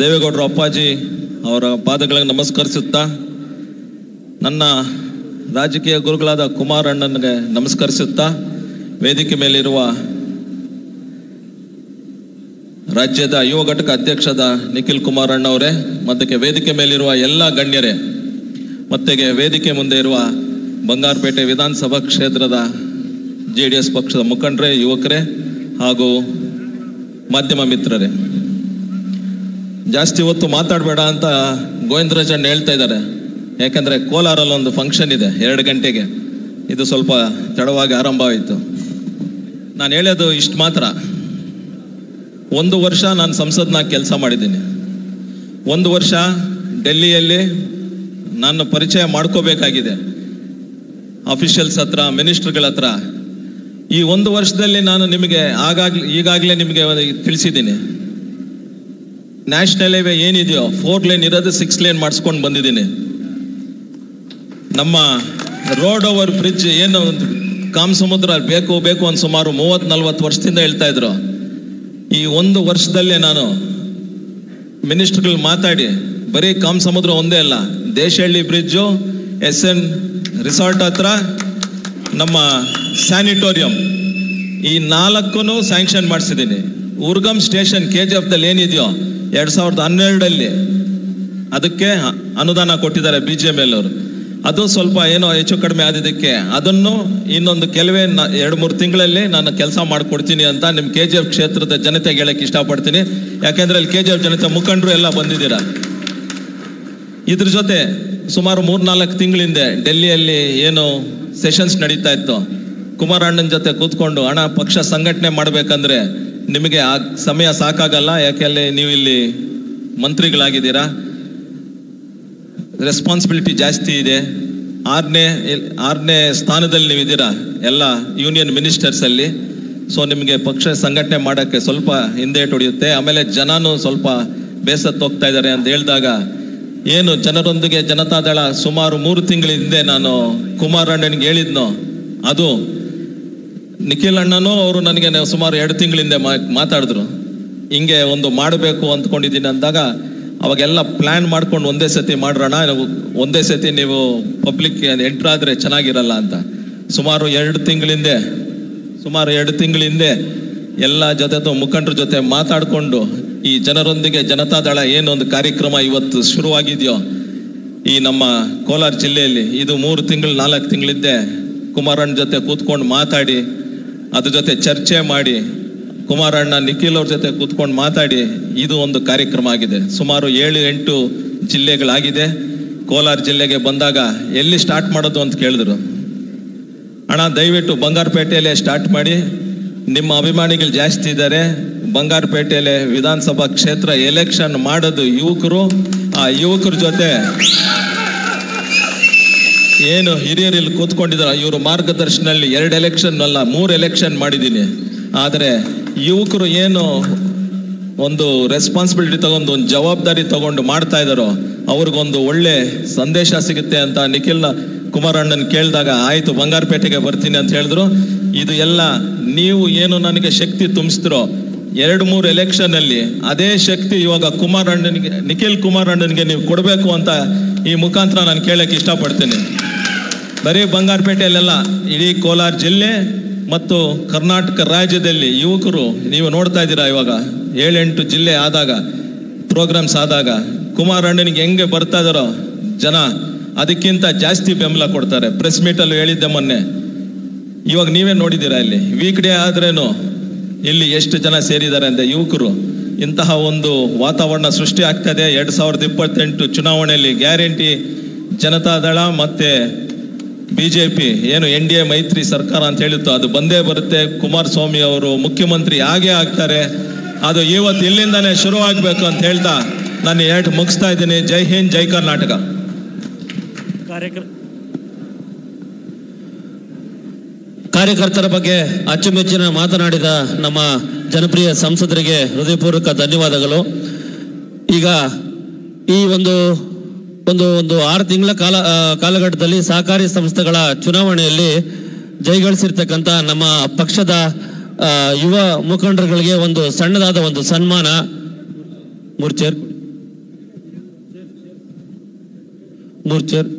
ದೇವೇಗೌಡರು ಅಪ್ಪಾಜಿ ಅವರ ಪಾದಗಳಿಗೆ ನಮಸ್ಕರಿಸುತ್ತಾ, ನನ್ನ ರಾಜಕೀಯ ಗುರುಗಳಾದ ಕುಮಾರ್ ಅಣ್ಣನಿಗೆ ನಮಸ್ಕರಿಸುತ್ತಾ, ವೇದಿಕೆ ಮೇಲಿರುವ ರಾಜ್ಯದ ಯುವ ಘಟಕ ಅಧ್ಯಕ್ಷದ ನಿಖಿಲ್ ಕುಮಾರ್ ಅಣ್ಣವರೇ, ಮತ್ತೆ ವೇದಿಕೆ ಮೇಲಿರುವ ಎಲ್ಲ ಗಣ್ಯರೇ, ಮತ್ತೆ ವೇದಿಕೆ ಮುಂದೆ ಇರುವ ಬಂಗಾರಪೇಟೆ ವಿಧಾನಸಭಾ ಕ್ಷೇತ್ರದ JDS ಪಕ್ಷದ ಮುಖಂಡರೇ, ಯುವಕರೇ ಹಾಗೂ ಮಾಧ್ಯಮ ಮಿತ್ರರೇ, ಜಾಸ್ತಿ ಹೊತ್ತು ಮಾತಾಡಬೇಡ ಅಂತ ಗೋವಿಂದರಾಜ್ ಅಣ್ಣ ಹೇಳ್ತಾ ಇದ್ದಾರೆ. ಯಾಕಂದರೆ ಕೋಲಾರಲ್ಲಿ ಒಂದು ಫಂಕ್ಷನ್ ಇದೆ 2 ಗಂಟೆಗೆ, ಇದು ಸ್ವಲ್ಪ ತಡವಾಗಿ ಆರಂಭ ಆಯಿತು. ನಾನು ಹೇಳೋದು ಇಷ್ಟು ಮಾತ್ರ. 1 ವರ್ಷ ನಾನು ಸಂಸತ್ನಾಗ ಕೆಲಸ ಮಾಡಿದ್ದೀನಿ. 1 ವರ್ಷ ಡೆಲ್ಲಿಯಲ್ಲಿ ನಾನು ಪರಿಚಯ ಮಾಡ್ಕೋಬೇಕಾಗಿದೆ ಅಫಿಷಿಯಲ್ಸ್ ಹತ್ರ, ಮಿನಿಸ್ಟ್ರುಗಳ ಹತ್ರ. ಈ 1 ವರ್ಷದಲ್ಲಿ ನಾನು ನಿಮಗೆ ಈಗಾಗಲೇ ನಿಮಗೆ ತಿಳಿಸಿದ್ದೀನಿ. ನ್ಯಾಷನಲ್ ಹೈವೇ ಏನಿದೆಯೋ 4 ಲೇನ್ ಇರೋದು 6 ಲೇನ್ ಮಾಡಿಸ್ಕೊಂಡು ಬಂದಿದ್ದೀನಿ. ನಮ್ಮ ರೋಡ್ ಓವರ್ ಬ್ರಿಡ್ಜ್ ಏನು ಕಾಮಸಮುದ್ರ ಬೇಕು ಬೇಕು ಅಂತ ಸುಮಾರು 30-40 ವರ್ಷದಿಂದ ಹೇಳ್ತಾ ಇದ್ರು. ಈ 1 ವರ್ಷದಲ್ಲೇ ನಾನು ಮಿನಿಸ್ಟ್ರುಗಳು ಮಾತಾಡಿ ಬರೀ ಕಾಮಸಮುದ್ರ ಒಂದೇ ಅಲ್ಲ, ದೇಶಹಳ್ಳಿ ಬ್ರಿಡ್ಜು, SN ರಿಸಾರ್ಟ್ ಹತ್ರ ನಮ್ಮ ಸ್ಯಾನಿಟೋರಿಯಂ, ಈ 4 ಸ್ಯಾಂಕ್ಷನ್ ಮಾಡಿಸಿದ್ದೀನಿ. ಉರ್ಗಮ್ ಸ್ಟೇಷನ್ KGF ದಲ್ಲಿ ಏನಿದೆಯೋ 2012 ಅದಕ್ಕೆ ಅನುದಾನ ಕೊಟ್ಟಿದ್ದಾರೆ BJML ಅವರು. ಅದು ಸ್ವಲ್ಪ ಏನೋ ಹೆಚ್ಚು ಕಡಿಮೆ ಆದಿದ್ದಕ್ಕೆ ಅದನ್ನು ಇನ್ನೊಂದು ಕೆಲವೇ 2-3 ತಿಂಗಳಲ್ಲಿ ನಾನು ಕೆಲಸ ಮಾಡಿಕೊಡ್ತೀನಿ ಅಂತ ನಿಮ್ಮ KGF ಕ್ಷೇತ್ರದ ಜನತೆಗೆ ಹೇಳಕ್ಕೆ ಇಷ್ಟಪಡ್ತೀನಿ. ಯಾಕೆಂದ್ರೆ ಅಲ್ಲಿ KGF ಜನತೆ ಮುಖಂಡರು ಎಲ್ಲ ಬಂದಿದ್ದೀರಾ. ಇದ್ರ ಜೊತೆ ಸುಮಾರು 3-4 ತಿಂಗಳಿಂದ ಡೆಲ್ಲಿಯಲ್ಲಿ ಏನು ಸೆಷನ್ಸ್ ನಡೀತಾ ಇತ್ತು, ಕುಮಾರ್ ಅಣ್ಣನ ಜೊತೆ ಕೂತ್ಕೊಂಡು ಅಣ್ಣ ಪಕ್ಷ ಸಂಘಟನೆ ಮಾಡಬೇಕಂದ್ರೆ ನಿಮಗೆ ಆ ಸಮಯ ಸಾಕಾಗಲ್ಲ, ಯಾಕೆಂದರೆ ನೀವು ಇಲ್ಲಿ ಮಂತ್ರಿಗಳಾಗಿದ್ದೀರಾ, ರೆಸ್ಪಾನ್ಸಿಬಿಲಿಟಿ ಜಾಸ್ತಿ ಇದೆ, 6ನೇ ಸ್ಥಾನದಲ್ಲಿ ನೀವಿದ್ದೀರಾ ಎಲ್ಲ ಯೂನಿಯನ್ ಮಿನಿಸ್ಟರ್ಸ್ ಅಲ್ಲಿ. ಸೊ ನಿಮಗೆ ಪಕ್ಷ ಸಂಘಟನೆ ಮಾಡೋಕ್ಕೆ ಸ್ವಲ್ಪ ಹಿಂದೇಟು ಹೊಡೆಯುತ್ತೆ. ಆಮೇಲೆ ಜನನೂ ಸ್ವಲ್ಪ ಬೇಸತ್ತು ಹೋಗ್ತಾ ಇದ್ದಾರೆ ಅಂತ ಹೇಳಿದಾಗ, ಏನು ಜನರೊಂದಿಗೆ ಜನತಾದಳ ಸುಮಾರು 3 ತಿಂಗಳ ಹಿಂದೆ ನಾನು ಕುಮಾರ್ ಅಣ್ಣನಿಗೆ ಹೇಳಿದ್ನೋ, ಅದು ನಿಖಿಲ್ ಅಣ್ಣನೂ ಅವರು ನನಗೆ ಸುಮಾರು 2 ತಿಂಗಳಿಂದ ಮಾತಾಡಿದ್ರು. ಹಿಂಗೆ ಒಂದು ಮಾಡಬೇಕು ಅಂದ್ಕೊಂಡಿದ್ದೀನಿ ಅಂದಾಗ ಅವಾಗೆಲ್ಲ ಪ್ಲ್ಯಾನ್ ಮಾಡ್ಕೊಂಡು ಒಂದೇ ಸತಿ ಮಾಡ್ರೋಣ, ಒಂದೇ ಸತಿ ನೀವು ಪಬ್ಲಿಕ್ ಎಂಟ್ರ್ ಆದರೆ ಚೆನ್ನಾಗಿರಲ್ಲ ಅಂತ ಸುಮಾರು 2 ತಿಂಗಳ ಹಿಂದೆ ಎಲ್ಲ ಜೊತೆ ಮುಖಂಡರ ಜೊತೆ ಮಾತಾಡಿಕೊಂಡು ಈ ಜನರೊಂದಿಗೆ ಜನತಾದಳ ಏನೊಂದು ಕಾರ್ಯಕ್ರಮ ಇವತ್ತು ಶುರುವಾಗಿದೆಯೋ ಈ ನಮ್ಮ ಕೋಲಾರ ಜಿಲ್ಲೆಯಲ್ಲಿ, ಇದು 3 ತಿಂಗಳು 4 ತಿಂಗಳಿದ್ದೆ ಕುಮಾರಣ್ಣ ಜೊತೆ ಕೂತ್ಕೊಂಡು ಮಾತಾಡಿ, ಅದ್ರ ಜೊತೆ ಚರ್ಚೆ ಮಾಡಿ, ಕುಮಾರಣ್ಣ ನಿಖಿಲ್ ಅವ್ರ ಜೊತೆ ಕೂತ್ಕೊಂಡು ಮಾತಾಡಿ ಇದು ಒಂದು ಕಾರ್ಯಕ್ರಮ ಆಗಿದೆ. ಸುಮಾರು 7-8 ಜಿಲ್ಲೆಗಳಾಗಿದೆ. ಕೋಲಾರ ಜಿಲ್ಲೆಗೆ ಬಂದಾಗ ಎಲ್ಲಿ ಸ್ಟಾರ್ಟ್ ಮಾಡೋದು ಅಂತ ಕೇಳಿದ್ರು. ಅಣ್ಣ ದಯವಿಟ್ಟು ಬಂಗಾರಪೇಟೆಯಲ್ಲೇ ಸ್ಟಾರ್ಟ್ ಮಾಡಿ, ನಿಮ್ಮ ಅಭಿಮಾನಿಗಳು ಜಾಸ್ತಿ ಇದ್ದಾರೆ. ಬಂಗಾರಪೇಟೆಯಲ್ಲೇ ವಿಧಾನಸಭಾ ಕ್ಷೇತ್ರ ಎಲೆಕ್ಷನ್ ಮಾಡೋದು ಯುವಕರು, ಆ ಯುವಕರ ಜೊತೆ ಏನು ಹಿರಿಯರು ಇಲ್ಲಿ ಕೂತ್ಕೊಂಡಿದ್ದಾರೆ ಇವರು ಮಾರ್ಗದರ್ಶನಲ್ಲಿ 2 ಎಲೆಕ್ಷನ್ ಅಲ್ಲ 3 ಎಲೆಕ್ಷನ್ ಮಾಡಿದ್ದೀನಿ. ಆದರೆ ಯುವಕರು ಏನು ಒಂದು ರೆಸ್ಪಾನ್ಸಿಬಿಲಿಟಿ ತಗೊಂಡು ಒಂದು ಜವಾಬ್ದಾರಿ ತಗೊಂಡು ಮಾಡ್ತಾ ಇದ್ದಾರೋ ಅವ್ರಿಗೊಂದು ಒಳ್ಳೆ ಸಂದೇಶ ಸಿಗುತ್ತೆ ಅಂತ ನಿಖಿಲ್ ಕುಮಾರಣ್ಣನ ಕೇಳಿದಾಗ ಆಯಿತು ಬಂಗಾರಪೇಟೆಗೆ ಬರ್ತೀನಿ ಅಂತ ಹೇಳಿದ್ರು. ಇದು ಎಲ್ಲ ನೀವು ಏನು ನನಗೆ ಶಕ್ತಿ ತುಂಬಿಸ್ತಿರೋ 2-3 ಎಲೆಕ್ಷನ್ ಅಲ್ಲಿ ಅದೇ ಶಕ್ತಿ ಇವಾಗ ನಿಖಿಲ್ ಕುಮಾರಣ್ಣನಿಗೆ ನೀವು ಕೊಡಬೇಕು ಅಂತ ಈ ಮುಖಾಂತರ ನಾನು ಕೇಳಕ್ಕೆ ಇಷ್ಟಪಡ್ತೀನಿ. ಬರೀ ಬಂಗಾರಪೇಟೆಯಲ್ಲೆಲ್ಲ ಇಡೀ ಕೋಲಾರ ಜಿಲ್ಲೆ ಮತ್ತು ಕರ್ನಾಟಕ ರಾಜ್ಯದಲ್ಲಿ ಯುವಕರು ನೀವು ನೋಡ್ತಾ ಇದ್ದೀರಾ. ಇವಾಗ 7-8 ಜಿಲ್ಲೆ ಆದಾಗ ಪ್ರೋಗ್ರಾಮ್ಸ್ ಆದಾಗ ಕುಮಾರಣ್ಣನಿಗೆ ಹೆಂಗೆ ಬರ್ತಾ ಇದ್ದಾರೋ ಜನ ಅದಕ್ಕಿಂತ ಜಾಸ್ತಿ ಬೆಂಬಲ ಕೊಡ್ತಾರೆ. ಪ್ರೆಸ್ ಮೀಟಲ್ಲಿ ಹೇಳಿದ್ದೆ ಮೊನ್ನೆ, ಇವಾಗ ನೀವೇ ನೋಡಿದ್ದೀರಾ ಇಲ್ಲಿ ವೀಕ್ ಡೇ ಆದ್ರೇನು ಇಲ್ಲಿ ಎಷ್ಟು ಜನ ಸೇರಿದ್ದಾರೆ ಅಂತ ಯುವಕರು. ಇಂತಹ ಒಂದು ವಾತಾವರಣ ಸೃಷ್ಟಿ ಆಗ್ತದೆ. 2028 ಚುನಾವಣೆಯಲ್ಲಿ ಗ್ಯಾರಂಟಿ ಜನತಾದಳ ಮತ್ತೆ BJP ಏನು NDA ಮೈತ್ರಿ ಸರ್ಕಾರ ಅಂತ ಹೇಳಿತ್ತು ಅದು ಬಂದೇ ಬರುತ್ತೆ. ಕುಮಾರಸ್ವಾಮಿ ಅವರು ಮುಖ್ಯಮಂತ್ರಿ ಆಗೇ ಆಗ್ತಾರೆ. ಅದು ಇವತ್ತು ಇಲ್ಲಿಂದಾನೇ ಶುರು ಆಗಬೇಕು ಅಂತ ಹೇಳ್ತಾ ನಾನು ಮುಗಿಸ್ತಾ ಇದ್ದೀನಿ. ಜೈ ಹಿಂದ್, ಜೈ ಕರ್ನಾಟಕ. ಕಾರ್ಯಕರ್ತರ ಬಗ್ಗೆ ಅಚ್ಚುಮೆಚ್ಚಿನ ಮಾತನಾಡಿದ ನಮ್ಮ ಜನಪ್ರಿಯ ಸಂಸದರಿಗೆ ಹೃದಯಪೂರ್ವಕ ಧನ್ಯವಾದಗಳು. ಈಗ ಈ ಒಂದು 6 ತಿಂಗಳ ಕಾಲಘಟ್ಟದಲ್ಲಿ ಸಹಕಾರಿ ಸಂಸ್ಥೆಗಳ ಚುನಾವಣೆಯಲ್ಲಿ ಜಯಗಳಿಸಿರ್ತಕ್ಕಂಥ ನಮ್ಮ ಪಕ್ಷದ ಯುವ ಮುಖಂಡರುಗಳಿಗೆ ಒಂದು ಸಣ್ಣದಾದ ಒಂದು ಸನ್ಮಾನ. 3 ಚೇರ್ ಮೂರು ಚೇರ್